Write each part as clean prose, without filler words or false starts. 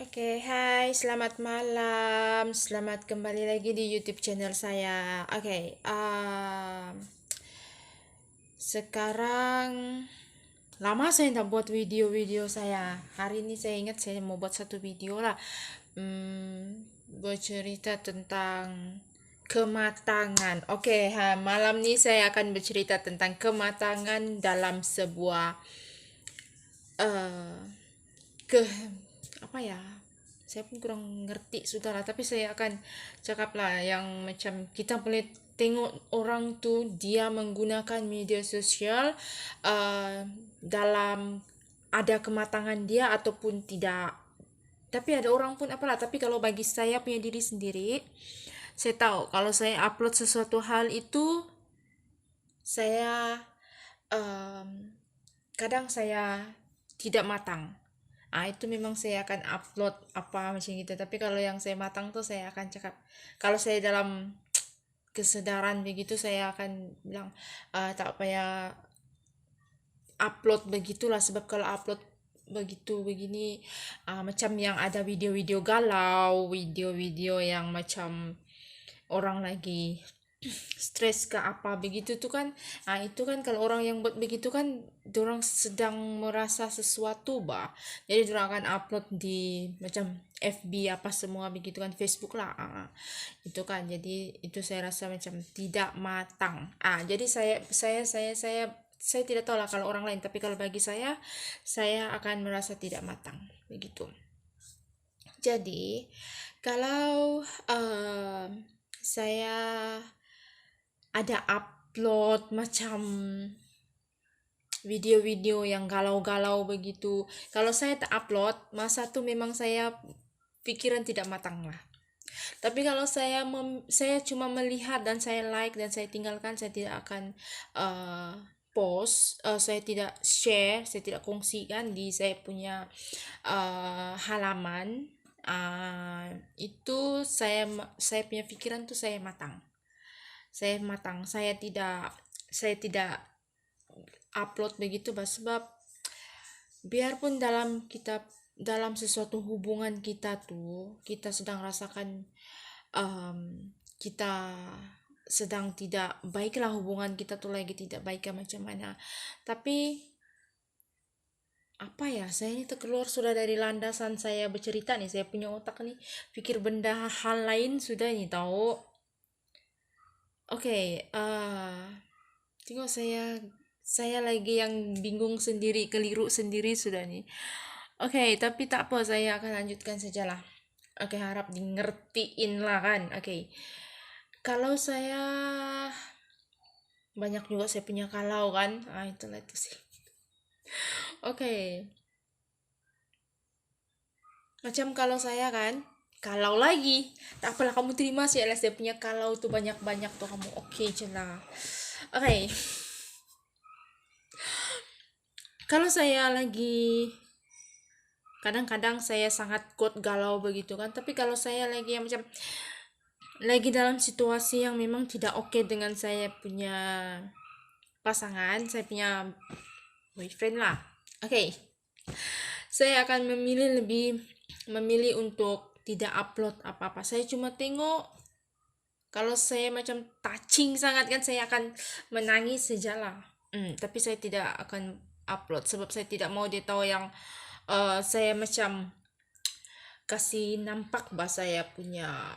Oke, hai, selamat malam. Selamat kembali lagi di YouTube channel saya. Oke, sekarang lama saya tidak buat video-video saya. Hari ini saya ingat saya mau buat satu video lah. Bercerita tentang kematangan. Oke, malam ini saya akan bercerita tentang kematangan dalam sebuah eh ke apa ya, saya pun kurang ngerti sudah lah, tapi saya akan cakap lah yang macam kita boleh tengok orang tu dia menggunakan media sosial dalam ada kematangan dia ataupun tidak. Tapi ada orang pun apalah, tapi kalau bagi saya punya diri sendiri, saya tahu kalau saya upload sesuatu hal itu saya em, kadang saya tidak matang. Itu memang saya akan upload apa macam gitu. Tapi kalau yang saya matang tuh saya akan cakap. Kalau saya dalam kesadaran begitu saya akan bilang tak payah upload begitulah, sebab kalau upload begitu begini macam yang ada video-video galau, video-video yang macam orang lagi stres ke apa begitu tuh kan. Itu kan kalau orang yang buat begitu kan orang sedang merasa sesuatu bah, jadi orang akan upload di macam FB apa semua begitu kan, Facebook lah. Itu kan jadi itu saya rasa macam tidak matang. Jadi saya tidak tahu lah kalau orang lain, tapi kalau bagi saya akan merasa tidak matang begitu. Jadi kalau saya ada upload macam video-video yang galau-galau begitu, kalau saya tak upload masa tuh memang saya pikiran tidak matang lah. Tapi kalau saya cuma melihat dan saya like dan saya tinggalkan, saya tidak akan post, saya tidak share, saya tidak kongsikan di saya punya halaman. Itu saya punya pikiran tuh saya matang, saya tidak upload begitu bah, sebab biarpun dalam sesuatu hubungan kita tuh kita sedang rasakan kita sedang tidak baiklah, hubungan kita tuh lagi tidak baik macam mana, tapi apa ya, saya ini terkeluar sudah dari landasan saya bercerita nih, saya punya otak nih pikir benda hal lain sudah nih tahu. Oke, tengok saya lagi yang bingung sendiri, keliru sendiri sudah nih. Oke, tapi tak apa, saya akan lanjutkan sajalah. Oke, harap di ngertiin lah kan. Oke. Kalau saya banyak juga saya punya kalau kan. Itulah itu sih. Oke. Macam kalau saya kan, kalau lagi. Tak apalah, kamu terima sih lah saya punya kalau tuh banyak-banyak tuh kamu. Oke, celah. Oke. Kalau saya lagi kadang-kadang saya sangat kuat galau begitu kan, tapi kalau saya lagi yang macam lagi dalam situasi yang memang tidak oke dengan saya punya pasangan, saya punya boyfriend lah. Oke, saya akan memilih untuk tidak upload apa-apa. Saya cuma tengok, kalau saya macam touching sangat kan saya akan menangis sajalah. Tapi saya tidak akan upload sebab saya tidak mau dia tahu yang saya macam kasih nampak bahwa saya punya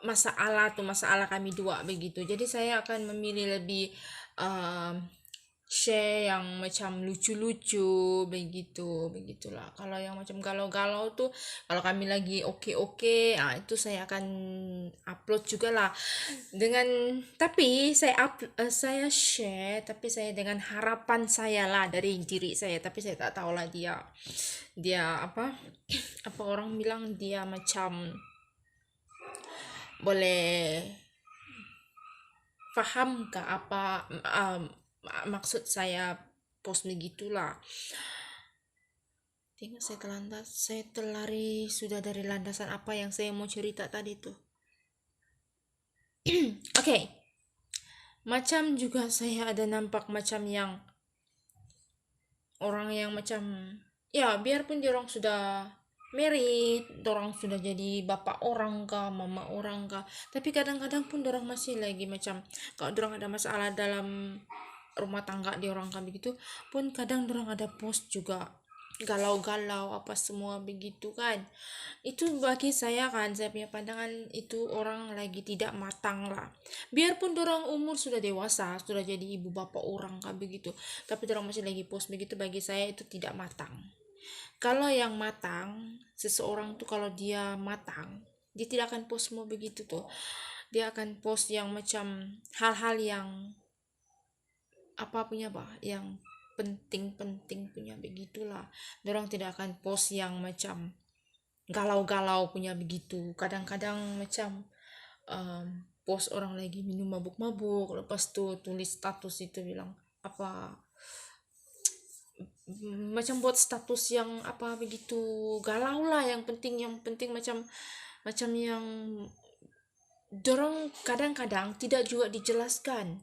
masalah kami dua begitu. Jadi saya akan memilih lebih um, share yang macam lucu-lucu begitu, begitulah. Kalau yang macam galau-galau tuh, kalau kami lagi oke-oke, itu saya akan upload juga lah. Tapi saya share, tapi saya dengan harapan saya lah dari diri saya, tapi saya tak tahu lah dia dia apa apa orang bilang dia macam boleh paham ke apa maksud saya post begitulah. Tengok saya terlari sudah dari landasan apa yang saya mau cerita tadi tuh. Oke. Macam juga saya ada nampak macam yang orang yang macam, ya biarpun dia orang sudah merit, dorang sudah jadi bapak orang kah, mama orang kah, tapi kadang-kadang pun dorang masih lagi macam kalau dorang ada masalah dalam rumah tangga di orang kah begitu pun kadang dorang ada post juga galau-galau apa semua begitu kan. Itu bagi saya kan, saya punya pandangan itu orang lagi tidak matang lah. Biarpun dorang umur sudah dewasa, sudah jadi ibu bapak orang kan begitu, tapi dorang masih lagi post begitu, bagi saya itu tidak matang. Kalau yang matang, seseorang tuh kalau dia matang, dia tidak akan post semua begitu tuh. Dia akan post yang macam hal-hal yang apa punya bah, yang penting-penting punya begitulah. Dorang tidak akan post yang macam galau-galau punya begitu. Kadang-kadang macam um, post orang lagi minum mabuk-mabuk, lepas tuh tulis status itu bilang apa, macam buat status yang apa begitu galau lah, yang penting macam macam yang dorang kadang-kadang tidak juga dijelaskan,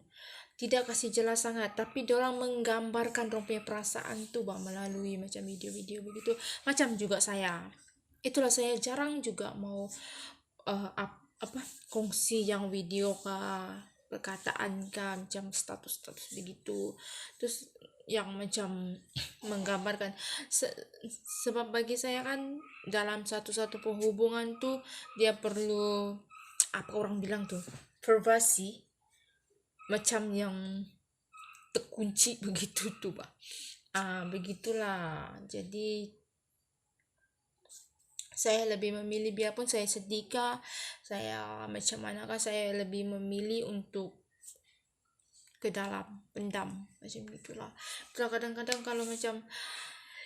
tidak kasih jelas sangat, tapi dorang menggambarkan dorang punya perasaan tuh bang melalui macam video-video begitu. Macam juga saya, itulah saya jarang juga mau apa kongsi yang video kah, perkataan kah, macam status-status begitu. Terus yang macam menggambarkan sebab bagi saya kan dalam satu-satu penghubungan tuh dia perlu apa orang bilang tuh privasi, macam yang terkunci begitu tuh bah. Begitulah, jadi saya lebih memilih, biarpun saya sedih kah, saya macam manakah, saya lebih memilih untuk ke dalam pendam macam gitulah. Kadang-kadang kalau macam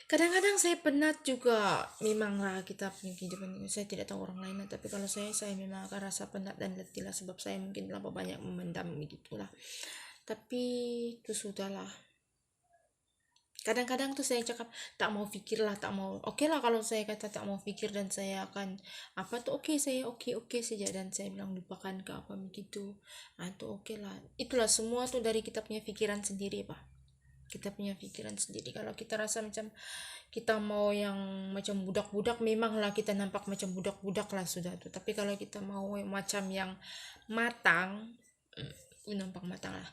kadang-kadang saya penat juga, memanglah kita punya kehidupan ini, saya tidak tahu orang lain, tapi kalau saya memang akan rasa penat dan letih lah, sebab saya mungkin terlalu banyak memendam begitulah. Tapi itu sudahlah, kadang-kadang tuh saya cakap tak mau pikir lah, tak mau, oke lah kalau saya kata tak mau pikir dan saya akan apa tuh, oke saya oke saja, dan saya bilang lupakan ke apa begitu, tuh oke lah. Itulah semua tuh dari kita punya pikiran sendiri pak, kita punya pikiran sendiri. Kalau kita rasa macam kita mau yang macam budak-budak, memanglah kita nampak macam budak-budak lah sudah tuh, tapi kalau kita mau macam yang matang, nampak matang lah.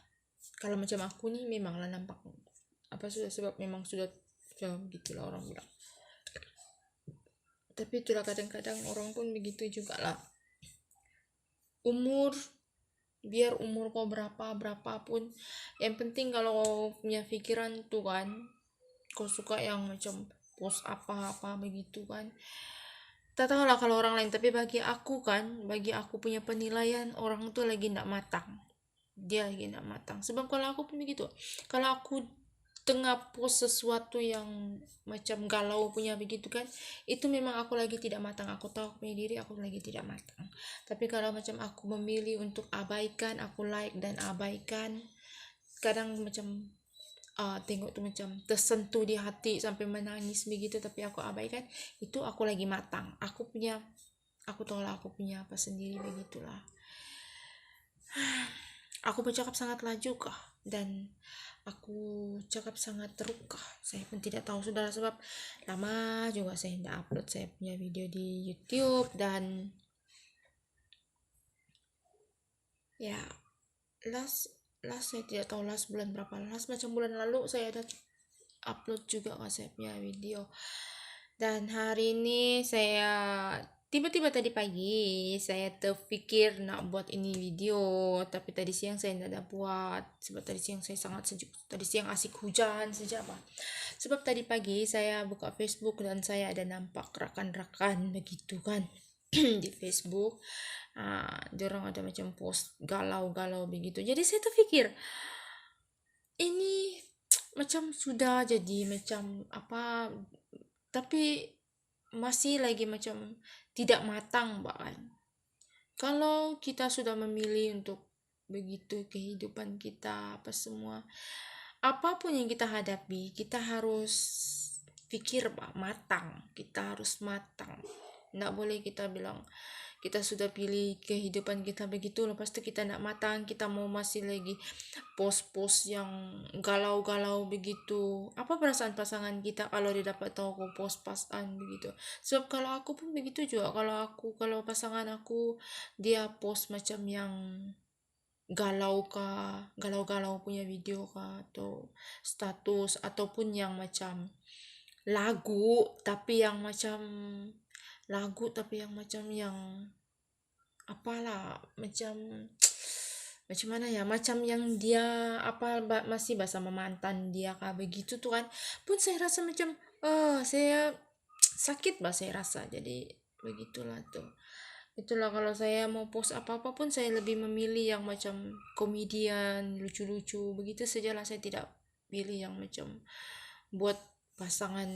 Kalau macam aku nih memanglah nampak apa sudah, sebab memang sudah gitulah orang bilang. Tapi itulah kadang-kadang orang pun begitu juga lah. Umur, biar umur kau berapapun, yang penting kalau punya pikiran tuh kan, kau suka yang macam post apa-apa begitu kan, tak tahu lah kalau orang lain, tapi bagi aku kan, bagi aku punya penilaian, orang tuh lagi ndak matang, dia lagi ndak matang. Sebab kalau aku pun begitu, kalau aku tengah post sesuatu yang macam galau punya begitu kan, itu memang aku lagi tidak matang, aku tahu aku punya diri aku lagi tidak matang. Tapi kalau macam aku memilih untuk abaikan, aku like dan abaikan, kadang macam tengok tuh macam tersentuh di hati sampai menangis begitu, tapi aku abaikan, itu aku lagi matang, aku punya, aku tahu lah aku punya apa sendiri begitulah. Aku bercakap sangat laju kah, dan aku cakap sangat terluka, saya pun tidak tahu saudara, sebab lama juga saya tidak upload saya punya video di YouTube. Dan ya last saya tidak tahu last bulan berapa, last macam bulan lalu saya ada upload juga kan saya punya video. Dan hari ini saya tiba-tiba tadi pagi saya terpikir nak buat ini video, tapi tadi siang saya tidak ada buat, sebab tadi siang saya sangat sejuk, tadi siang asik hujan saja pak. Sebab tadi pagi saya buka Facebook dan saya ada nampak rakan-rakan begitu kan di Facebook, diorang ada macam post galau-galau begitu. Jadi saya terpikir ini macam sudah jadi macam apa, tapi masih lagi macam tidak matang bahkan. Kalau kita sudah memilih untuk begitu kehidupan kita apa semua, apapun yang kita hadapi, kita harus pikir matang, kita harus matang. Nggak boleh kita bilang kita sudah pilih kehidupan kita begitu, lepas itu kita nak matang, kita mau masih lagi post-post yang galau-galau begitu. Apa perasaan pasangan kita kalau dia dapat tahu aku post pasan begitu? Sebab kalau aku pun begitu juga, kalau pasangan aku dia post macam yang galau-galau punya video kah, atau status, ataupun yang macam lagu tapi yang macam yang apalah, macam mana ya, macam yang dia masih bersama mantan dia kah begitu tuh kan, pun saya rasa macam saya sakit saya rasa. Jadi begitulah tuh. Itulah kalau saya mau post apa-apa pun saya lebih memilih yang macam komedian, lucu-lucu begitu sajalah. Saya tidak pilih yang macam buat pasangan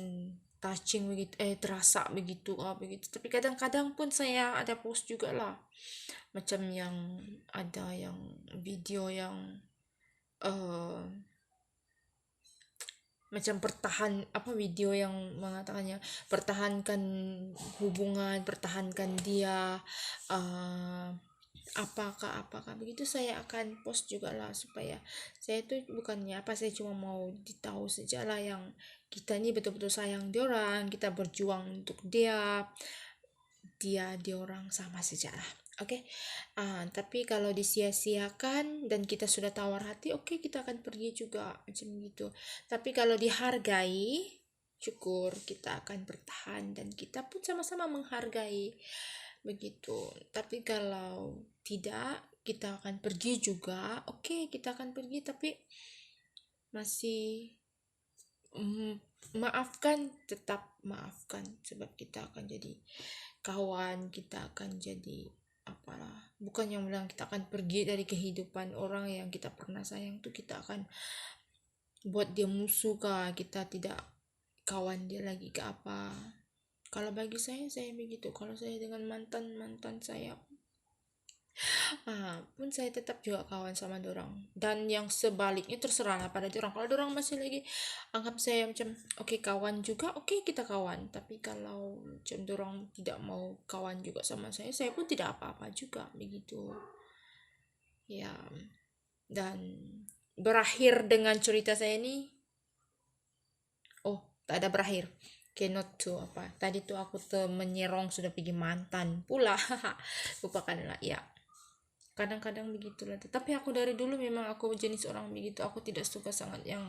touching begitu, terasa begitu begitu. Tapi kadang-kadang pun saya ada post juga lah, macam yang ada yang video yang eh macam video yang mengatakannya pertahankan hubungan, pertahankan dia, uh, apakah begitu, saya akan post juga lah, supaya saya tuh bukannya saya cuma mau ditahu saja lah yang kita ini betul-betul sayang dia orang, kita berjuang untuk dia orang sama saja lah. Oke. Tapi kalau disia-siakan dan kita sudah tawar hati, oke, kita akan pergi juga macam gitu. Tapi kalau dihargai, syukur kita akan bertahan dan kita pun sama-sama menghargai begitu. Tapi kalau tidak, kita akan pergi juga. Oke, kita akan pergi, tapi masih maafkan, tetap maafkan, sebab kita akan jadi kawan, kita akan jadi apalah, bukan yang bilang kita akan pergi dari kehidupan orang yang kita pernah sayang tuh, kita akan buat dia musuh kah, kita tidak kawan dia lagi ke apa. Kalau bagi saya begitu. Kalau saya dengan mantan saya pun saya tetap juga kawan sama dorang, dan yang sebaliknya terserah lah pada dorang. Kalau dorang masih lagi anggap saya macam oke, kawan juga, oke, kita kawan. Tapi kalau macam dorang tidak mau kawan juga sama saya pun tidak apa-apa juga begitu ya. Dan berakhir dengan cerita saya ini, tak ada berakhir, cannot to apa tadi tuh, aku tuh menyerong sudah pergi mantan pula. Lupakanlah ya, kadang-kadang begitulah. Tapi aku dari dulu memang aku jenis orang begitu. Aku tidak suka sangat yang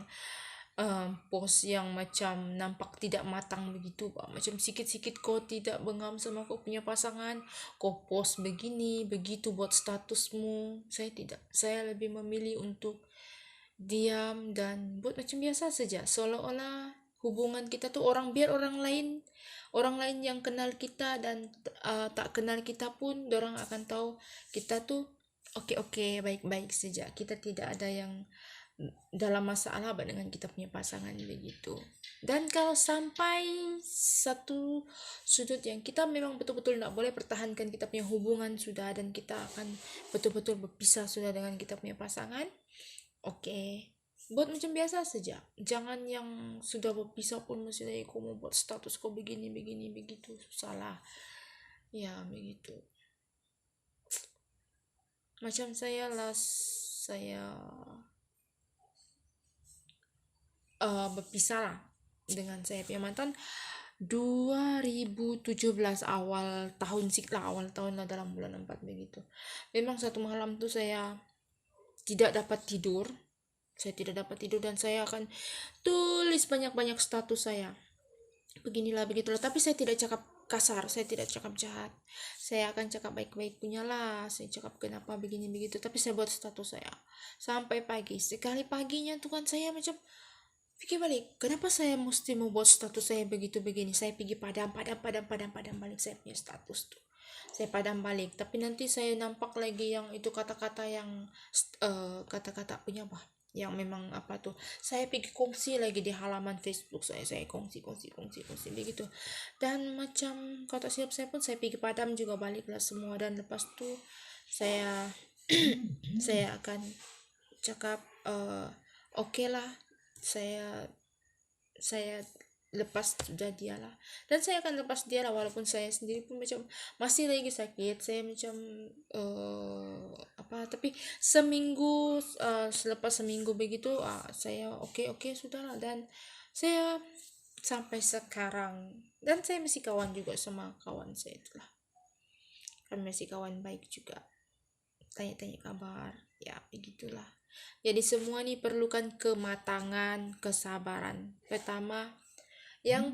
post yang macam nampak tidak matang begitu, Pak. Macam sikit-sikit kau tidak bengam sama kau punya pasangan, kau post begini begitu buat statusmu. Saya tidak, saya lebih memilih untuk diam dan buat macam biasa saja, seolah-olah hubungan kita tuh biar orang lain yang kenal kita dan tak kenal kita pun orang akan tahu kita tuh oke, baik-baik saja. Kita tidak ada yang dalam masalah dengan kita punya pasangan begitu. Dan kalau sampai satu sudut yang kita memang betul-betul tidak boleh pertahankan kita punya hubungan sudah, dan kita akan betul-betul berpisah sudah dengan kita punya pasangan, oke, buat macam biasa saja. Jangan yang sudah berpisah pun masih lagi kau mau buat status kau begini begitu, salah ya begitu. Macam saya berpisah lah dengan saya punya mantan 2017 awal tahun lah, dalam bulan 4 begitu. Memang satu malam tuh saya tidak dapat tidur. Dan saya akan tulis banyak-banyak status saya, beginilah begitulah. Tapi saya tidak cakap kasar, saya tidak cakap jahat, saya akan cakap baik-baik punya lah. Saya cakap kenapa begini begitu, tapi saya buat status saya sampai pagi. Sekali paginya tuh kan saya macam pikir balik, kenapa saya mesti mau buat status saya begitu begini. Saya pergi padam balik saya punya status tuh, saya padam balik. Tapi nanti saya nampak lagi yang itu kata-kata yang kata-kata punya apa yang memang apa tuh, saya pergi kongsi lagi di halaman Facebook saya kongsi begitu. Dan macam kata siap saya pun saya pergi padam juga baliklah semua. Dan lepas tuh saya saya akan cakap oke lah, saya lepas sudah dialah, dan saya akan lepas dialah walaupun saya sendiri pun macam masih lagi sakit. Saya macam tapi seminggu, selepas seminggu begitu, saya oke sudahlah, dan saya sampai sekarang, dan saya masih kawan juga sama kawan saya itulah, kami masih kawan baik juga, tanya-tanya kabar, ya begitulah. Jadi semua nih perlukan kematangan, kesabaran. Pertama, yang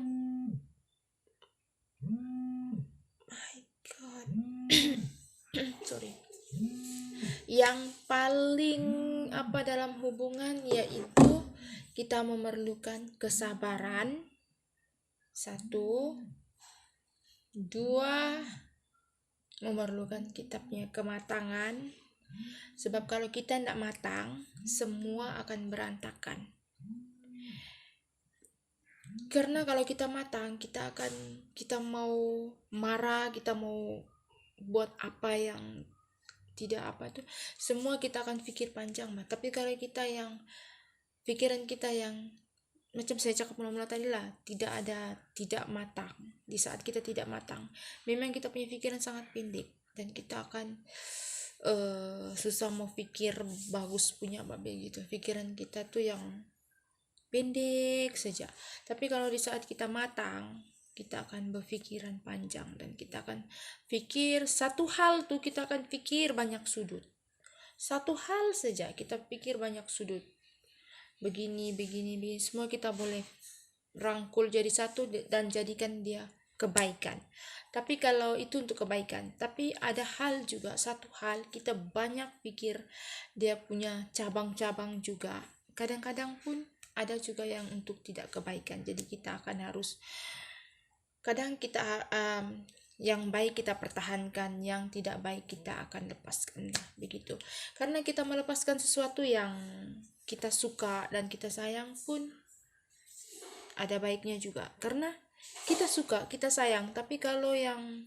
my god sorry, yang paling dalam hubungan yaitu kita memerlukan kesabaran, satu, dua, memerlukan kita punya kematangan. Sebab kalau kita tidak matang, semua akan berantakan. Karena kalau kita matang, kita mau marah, kita mau buat apa yang tidak semua kita akan pikir panjang. Tapi kalau kita yang pikiran kita yang macam saya cakap mula-mula tadi lah, tidak matang. Di saat kita tidak matang, memang kita punya pikiran sangat pendek, dan kita akan susah mau pikir bagus punya begitu. Pikiran kita tuh yang pendek saja. Tapi kalau di saat kita matang, kita akan berpikiran panjang, dan kita akan pikir satu hal tuh, kita akan pikir banyak sudut. Satu hal saja kita pikir banyak sudut. Begini, semua kita boleh rangkul jadi satu dan jadikan dia kebaikan. Tapi kalau itu untuk kebaikan, tapi ada hal juga, satu hal kita banyak pikir dia punya cabang-cabang juga. Kadang-kadang pun ada juga yang untuk tidak kebaikan. Jadi kita akan harus, kadang kita yang baik kita pertahankan, yang tidak baik kita akan lepaskan, begitu. Karena kita melepaskan sesuatu yang kita suka dan kita sayang pun ada baiknya juga, karena kita suka, kita sayang. Tapi kalau yang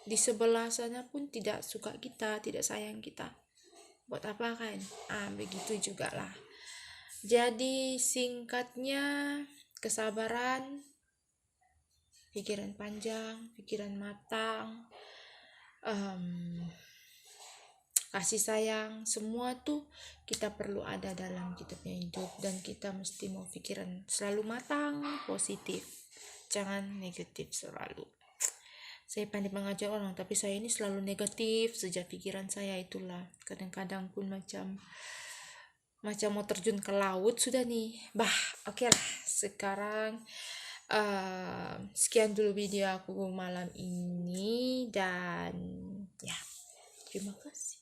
di sebelah sana pun tidak suka kita, tidak sayang kita, buat apa kan? Begitu juga lah. Jadi singkatnya, kesabaran, pikiran panjang, pikiran matang, kasih sayang, semua tuh kita perlu ada dalam kita punya hidup. Dan kita mesti mau pikiran selalu matang, positif, jangan negatif selalu. Saya pandai mengajar orang, tapi saya ini selalu negatif sejak pikiran saya itulah. Kadang-kadang pun macam mau terjun ke laut sudah nih. Oke lah. Sekarang sekian dulu video aku malam ini, dan ya, terima kasih.